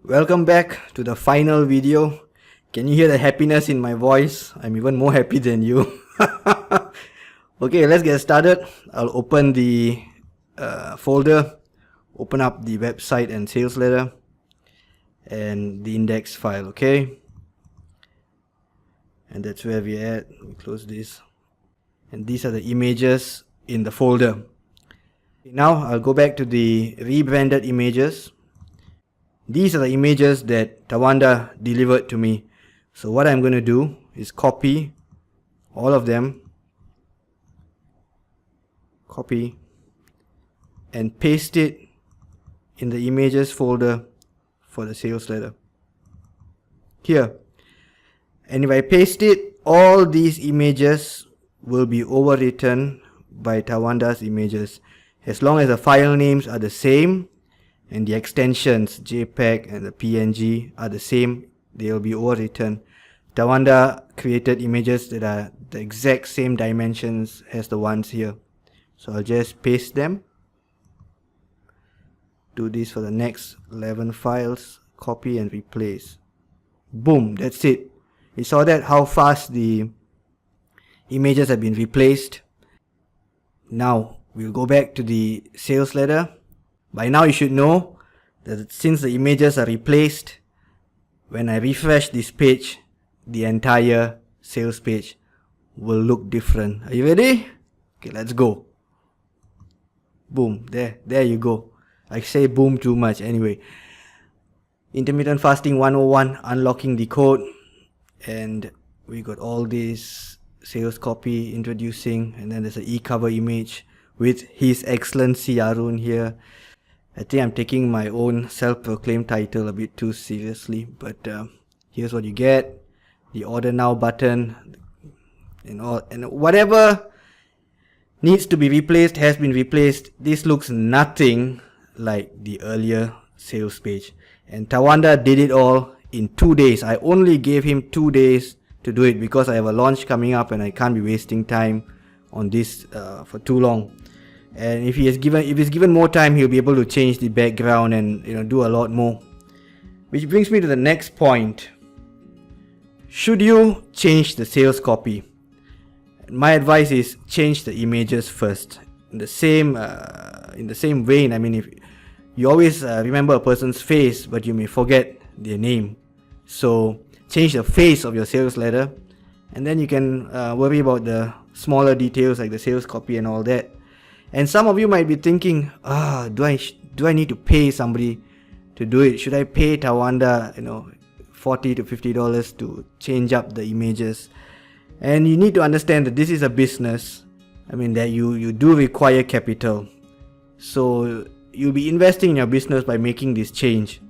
Welcome back to the final video. Can you hear the happiness in my voice? I'm even more happy than you. Okay, let's get started. I'll open the folder, open up the website and sales letter and the index file, okay? And that's where we're at. We close this. And these are the images in the folder. Now I'll go back to the rebranded images. These are the images that Tawanda delivered to me. So what I'm going to do is copy all of them, copy and paste it in the images folder for the sales letter here. And if I paste it, all these images will be overwritten by Tawanda's images, as long as the file names are the same and the extensions JPEG and the PNG are the same. They will be overwritten. Tawanda created images that are the exact same dimensions as the ones here. So I'll just paste them. Do this for the next 11 files. Copy and replace. Boom, that's it. You saw that, how fast the images have been replaced. Now we'll go back to the sales letter. By now you should know that since the images are replaced, when I refresh this page, the entire sales page will look different. Are you ready? Okay, let's go. Boom, there you go. I say boom too much anyway. Intermittent fasting 101, unlocking the code. And we got all this sales copy introducing, and then there's an e-cover image with His Excellency Arun here. I think I'm taking my own self-proclaimed title a bit too seriously, but here's what you get. The order now button and whatever needs to be replaced has been replaced. This looks nothing like the earlier sales page, and Tawanda did it all in 2 days. I only gave him 2 days to do it because I have a launch coming up and I can't be wasting time on this for too long. And if he's given more time, he'll be able to change the background and do a lot more. Which brings me to the next point. Should you change the sales copy? My advice is change the images first. In the same vein, I mean, if you always remember a person's face, but you may forget their name. So change the face of your sales letter, and then you can worry about the smaller details like the sales copy and all that. And some of you might be thinking, do I need to pay somebody to do it? Should I pay Tawanda, $40 to $50 to change up the images? And you need to understand that this is a business. I mean, that you do require capital. So you'll be investing in your business by making this change.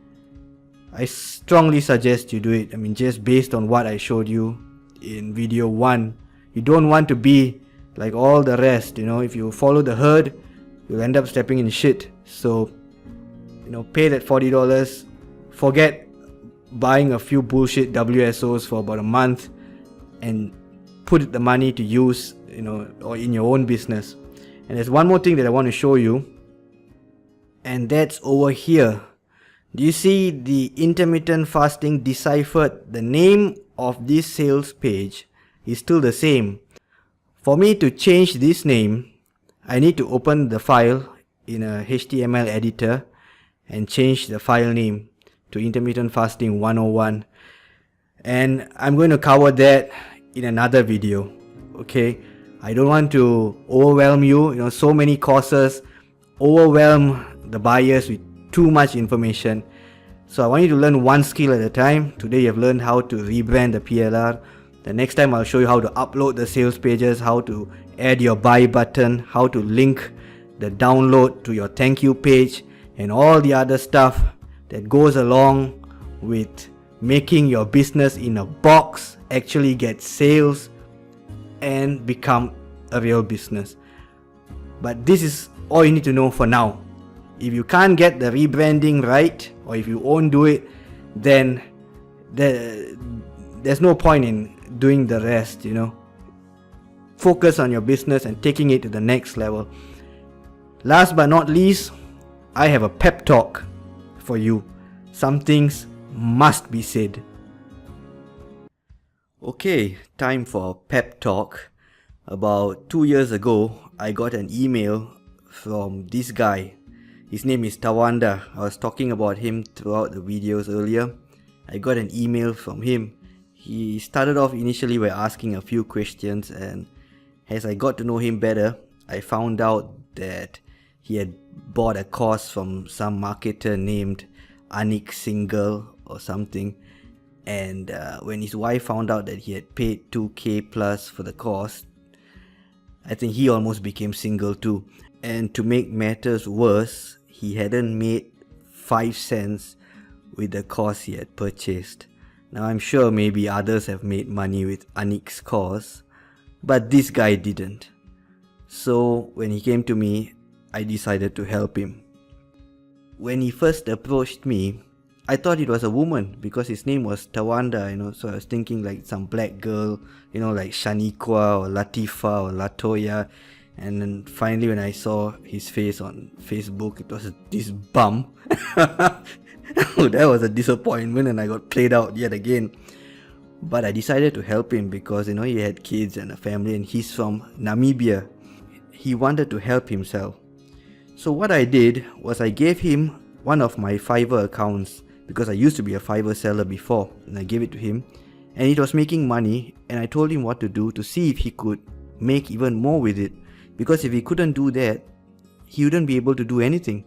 I strongly suggest you do it. I mean, just based on what I showed you in video 1. You don't want to be like all the rest. If you follow the herd, you'll end up stepping in shit. So pay that $40, forget buying a few bullshit WSOs for about a month, and put the money to use or in your own business. And there's one more thing that I want to show you, and that's over here. Do you see the intermittent fasting deciphered? The name of this sales page is still the same. For me to change this name, I need to open the file in a HTML editor and change the file name to Intermittent Fasting 101. And I'm going to cover that in another video. Okay, I don't want to overwhelm you. So many courses overwhelm the buyers with too much information. So I want you to learn one skill at a time. Today you have learned how to rebrand the PLR. The next time I'll show you how to upload the sales pages, how to add your buy button, how to link the download to your thank you page, and all the other stuff that goes along with making your business in a box actually get sales and become a real business. But this is all you need to know for now. If you can't get the rebranding right, or if you won't do it, then there's no point in doing the rest. Focus on your business and taking it to the next level. Last but not least, I have a pep talk for you. some things must be said. Okay, time for a pep talk. About 2 years ago, I got an email from this guy. His name is Tawanda. I was talking about him throughout the videos earlier. I got an email from him. He started off initially by asking a few questions, and as I got to know him better, I found out that he had bought a course from some marketer named Anik Single or something. And when his wife found out that he had paid 2k plus for the course, I think he almost became single too. And to make matters worse, he hadn't made 5 cents with the course he had purchased. Now I'm sure maybe others have made money with Anik's course, but this guy didn't. So when he came to me, I decided to help him. When he first approached me, I thought it was a woman because his name was Tawanda, so I was thinking like some black girl, like Shaniqua or Latifa or Latoya. And then finally when I saw his face on Facebook, it was this bum. That was a disappointment, and I got played out yet again. But I decided to help him because, he had kids and a family, and he's from Namibia. He wanted to help himself. So what I did was I gave him one of my Fiverr accounts, because I used to be a Fiverr seller before, and I gave it to him, and it was making money, and I told him what to do to see if he could make even more with it, because if he couldn't do that, he wouldn't be able to do anything.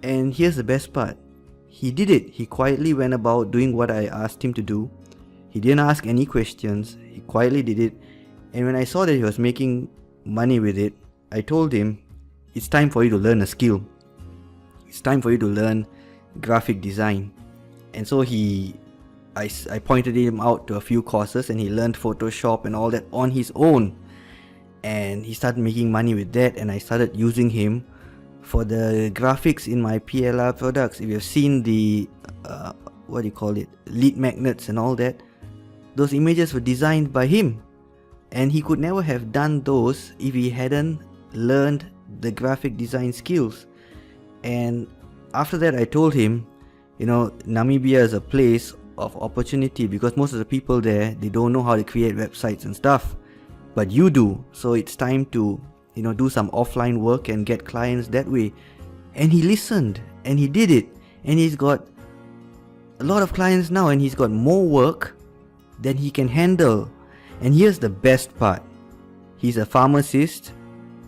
And here's the best part, he did it. He quietly went about doing what I asked him to do. He didn't ask any questions, he quietly did it, and when I saw that he was making money with it, I told him, it's time for you to learn a skill. It's time for you to learn graphic design. And so I pointed him out to a few courses, and he learned Photoshop and all that on his own, and he started making money with that. And I started using him for the graphics in my PLR products. If you've seen the lead magnets and all that, those images were designed by him, and he could never have done those if he hadn't learned the graphic design skills. And after that, I told him, Namibia is a place of opportunity, because most of the people there, they don't know how to create websites and stuff, but you do. So it's time to, do some offline work and get clients that way. And he listened, and he did it, and he's got a lot of clients now, and he's got more work than he can handle. And here's the best part, he's a pharmacist,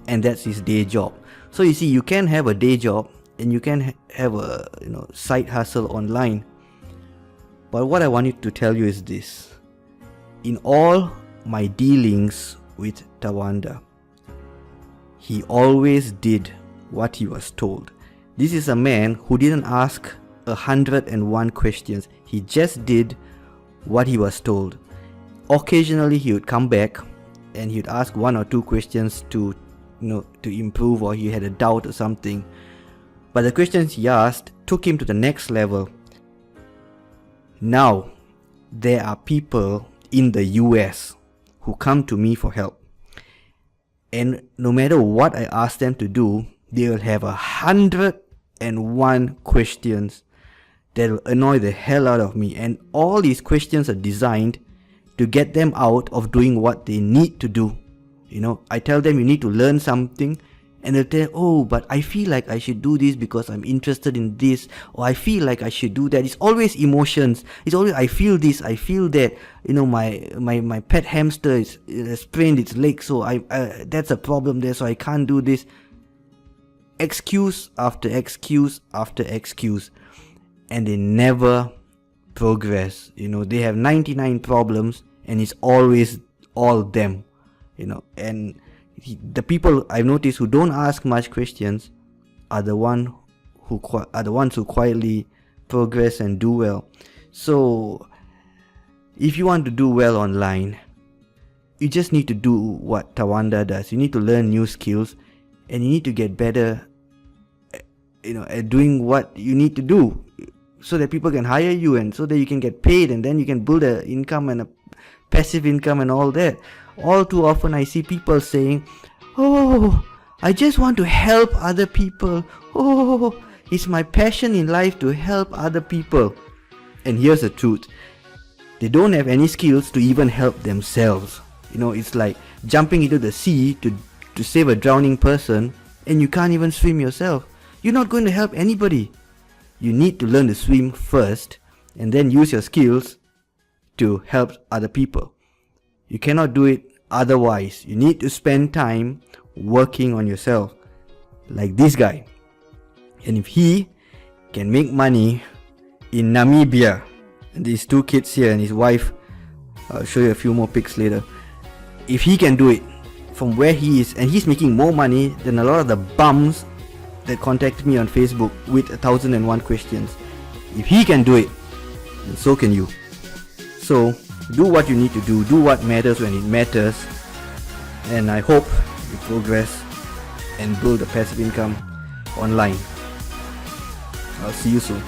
and that's his day job. So you see, you can have a day job, and you can have a side hustle online. But what I wanted to tell you is this: in all my dealings with Tawanda, he always did what he was told. This is a man who didn't ask 101 questions. He just did what he was told. Occasionally he would come back and he would ask 1 or 2 questions to improve, or he had a doubt or something. But the questions he asked took him to the next level. Now, there are people in the US who come to me for help. And no matter what I ask them to do, they will have 101 questions that will annoy the hell out of me. And all these questions are designed to get them out of doing what they need to do. I tell them you need to learn something, and they'll tell, oh, but I feel like I should do this because I'm interested in this, or I feel like I should do that. It's always emotions. It's always, I feel this, I feel that. My pet hamster is sprained its leg, so that's a problem there, so I can't do this. Excuse after excuse after excuse, and they never progress. They have 99 problems, and it's always all them. And the people I've noticed who don't ask much questions are the ones who quietly progress and do well. So if you want to do well online, you just need to do what Tawanda does. You need to learn new skills, and you need to get better at doing what you need to do, so that people can hire you, and so that you can get paid, and then you can build an income and a passive income and all that. All too often I see people saying, oh, I just want to help other people. Oh, It's my passion in life to help other people. And here's the truth. They don't have any skills to even help themselves. It's like jumping into the sea to save a drowning person, and you can't even swim yourself. You're not going to help anybody. You need to learn to swim first, and then use your skills to help other people. You cannot do it otherwise. You need to spend time working on yourself, like this guy. And if he can make money in Namibia, and these 2 kids here and his wife, I'll show you a few more pics later. If he can do it from where he is, and he's making more money than a lot of the bums that contacted me on Facebook with 1,001 questions. If he can do it, then so can you. So do what you need to do what matters when it matters, and I hope you progress and build a passive income online. I'll see you soon.